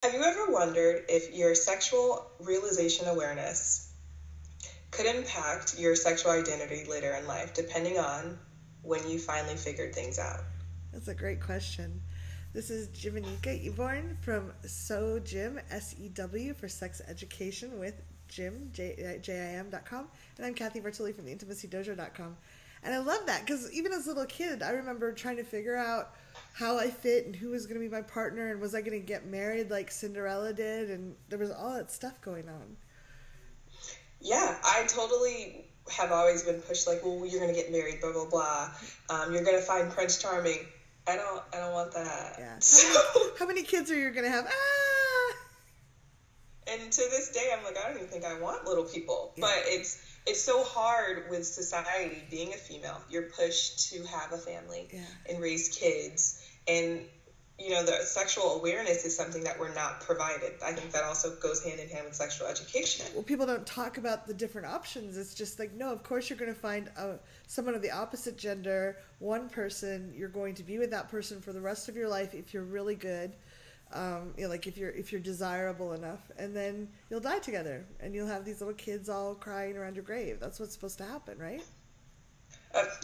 Have you ever wondered if your sexual realization awareness could impact your sexual identity later in life, depending on when you finally figured things out? That's a great question. This is Jiminica Eborn from So Jim, SEW, for sex education with Jim, JIM.com. And I'm Kathy Bertoli from the intimacydojo.com. And I love that because even as a little kid, I remember trying to figure out how I fit and who was going to be my partner and was I going to get married like Cinderella did. And there was all that stuff going on. Yeah, I totally have always been pushed like, well, you're gonna get married, blah blah blah. You're gonna find Prince Charming. I don't want that. Yeah. So, How many kids are you going to have? Ah! and to this day, I'm like, I don't even think I want little people. Yeah. But it's so hard with society being a female. You're pushed to have a family Yeah. and raise kids, and the sexual awareness is something that we're not provided. I think that also goes hand in hand with sexual education. Well, people don't talk about the different options. It's just like, no, of course you're going to find someone of the opposite gender, one person. You're going to be with that person for the rest of your life if you're really good, like if you're desirable enough, and then you'll die together, and you'll have these little kids all crying around your grave. That's what's supposed to happen, right?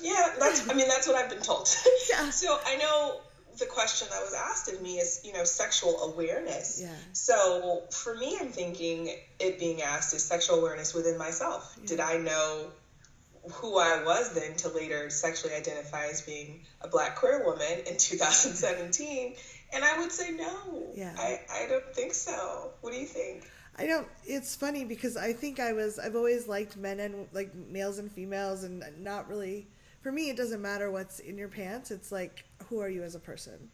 Yeah, that's what I've been told. Yeah. So I know the question that was asked of me is, sexual awareness. Yeah. So for me, I'm thinking it being asked is sexual awareness within myself. Yeah. Did I know who I was then to later sexually identify as being a Black queer woman in 2017? And I would say no. Yeah. I don't think so. What do you think? I don't. It's funny because I think I've always liked men and like males and females, and not really. For me, it doesn't matter what's in your pants. It's like, who are you as a person?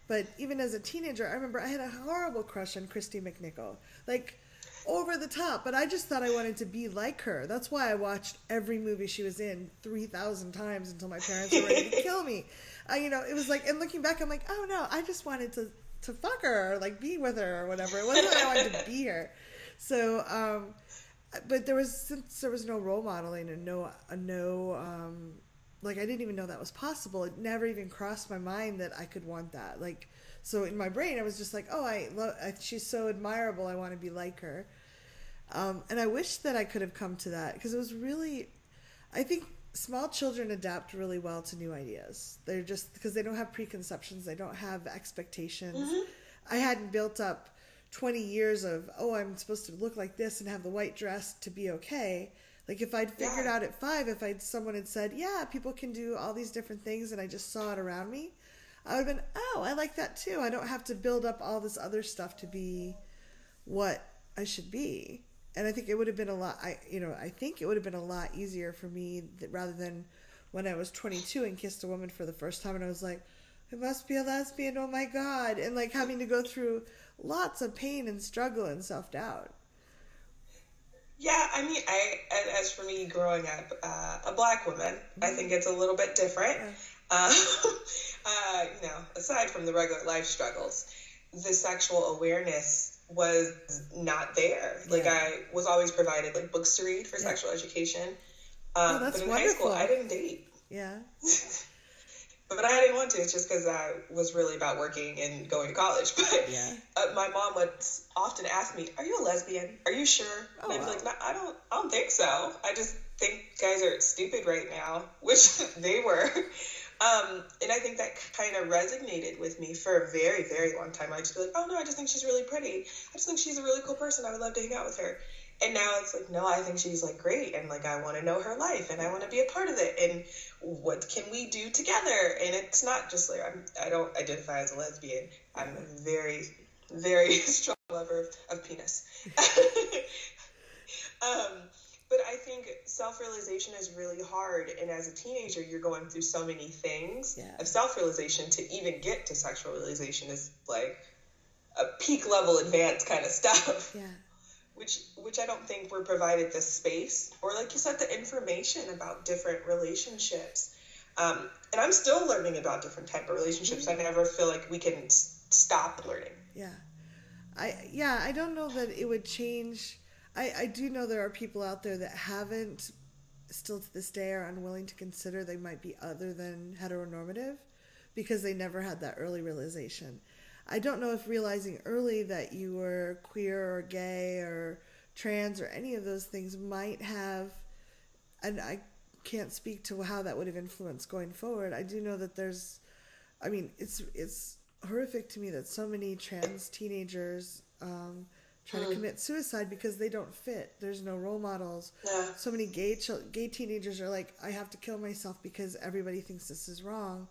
But even as a teenager, I remember I had a horrible crush on Christy McNichol, like over the top. But I just thought I wanted to be like her. That's why I watched every movie she was in 3,000 times until my parents were ready to kill me. It was like, and looking back, I'm like, oh no, I just wanted to fuck her, or like be with her or whatever. It wasn't that I wanted to be her. So, but since there was no role modeling and like I didn't even know that was possible. It never even crossed my mind that I could want that. Like, so in my brain, I was just like, oh, she's so admirable. I want to be like her. And I wish that I could have come to that because it was really, I think small children adapt really well to new ideas. They're just, because they don't have preconceptions. They don't have expectations. Mm-hmm. I hadn't built up 20 years of, oh, I'm supposed to look like this and have the white dress to be okay. Like if I'd figured out at 5, if someone had said, yeah, people can do all these different things, and I just saw it around me, I would have been, oh, I like that too. I don't have to build up all this other stuff to be what I should be. And I think it would have been a lot. I think it would have been a lot easier for me rather than when I was 22 and kissed a woman for the first time, and I was like, I must be a lesbian. Oh my God! And like having to go through lots of pain and struggle and self-doubt. Yeah, as for me growing up, a Black woman, I think it's a little bit different. Yeah. Uh, aside from the regular life struggles, the sexual awareness was not there. Like Yeah. I was always provided like books to read for Yeah. sexual education. That's but in wonderful. high school, I didn't date. Yeah. But I didn't want to. It's just because I was really about working and going to college. But Yeah. my mom would often ask me, "Are you a lesbian? Are you sure?" Oh, And I'd be wow. like, "No, I don't think so. I just think guys are stupid right now," which they were. And I think that kind of resonated with me for a very, very long time. I'd just be like, "Oh no, I just think she's really pretty. I just think she's a really cool person. I would love to hang out with her." And now it's like, no, I think she's like great, and like I want to know her life, and I want to be a part of it, and what can we do together? And it's not just like I don't identify as a lesbian. I'm a very, very strong lover of penis. But I think self-realization is really hard, and as a teenager, you're going through so many things. Yeah. Of self-realization to even get to sexual realization is like a peak level advanced kind of stuff. Yeah. Which I don't think we're provided the space or, like you said, the information about different relationships. And I'm still learning about different type of relationships. I never feel like we can stop learning. Yeah. I don't know that it would change. I do know there are people out there that haven't, still to this day, are unwilling to consider they might be other than heteronormative because they never had that early realization. I don't know if realizing early that you were queer or gay or trans or any of those things might have, and I can't speak to how that would have influenced going forward. I do know that it's horrific to me that so many trans teenagers try to commit suicide because they don't fit. There's no role models. Yeah. So many gay teenagers are like, I have to kill myself because everybody thinks this is wrong.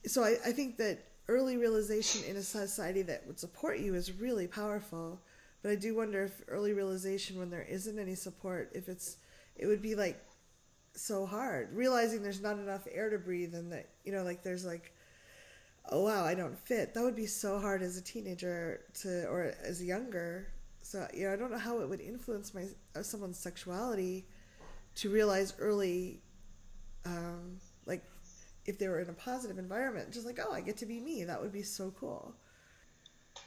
So I think that early realization in a society that would support you is really powerful. But I do wonder if early realization when there isn't any support, it would be like so hard. Realizing there's not enough air to breathe and that, like there's like, oh wow, I don't fit. That would be so hard as a teenager or as younger. So, I don't know how it would influence someone's sexuality to realize early, like if they were in a positive environment, just like, oh, I get to be me. That would be so cool.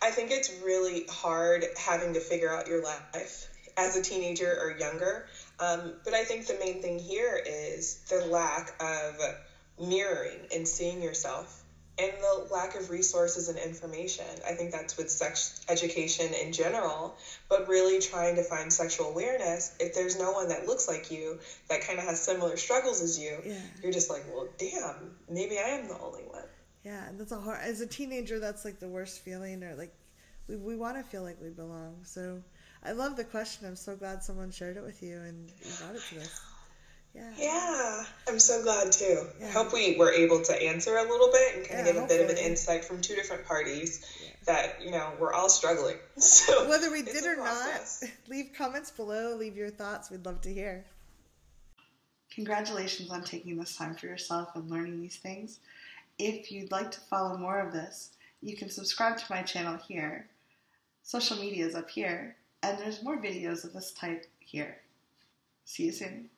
I think it's really hard having to figure out your life as a teenager or younger. But I think the main thing here is the lack of mirroring and seeing yourself and the lack of resources and information. I think that's with sex education in general, but really trying to find sexual awareness. If there's no one that looks like you, that kind of has similar struggles as you, you're just like, well, damn, maybe I am the only one. Yeah, and that's as a teenager, that's like the worst feeling, or like we want to feel like we belong. So I love the question. I'm so glad someone shared it with you and you brought it to us. Yeah, I'm so glad too. I hope we were able to answer a little bit and kind of give a bit of an insight from two different parties that, we're all struggling. So whether we did or not, leave comments below, leave your thoughts. We'd love to hear. Congratulations on taking this time for yourself and learning these things. If you'd like to follow more of this, you can subscribe to my channel here. Social media is up here, and there's more videos of this type here. See you soon.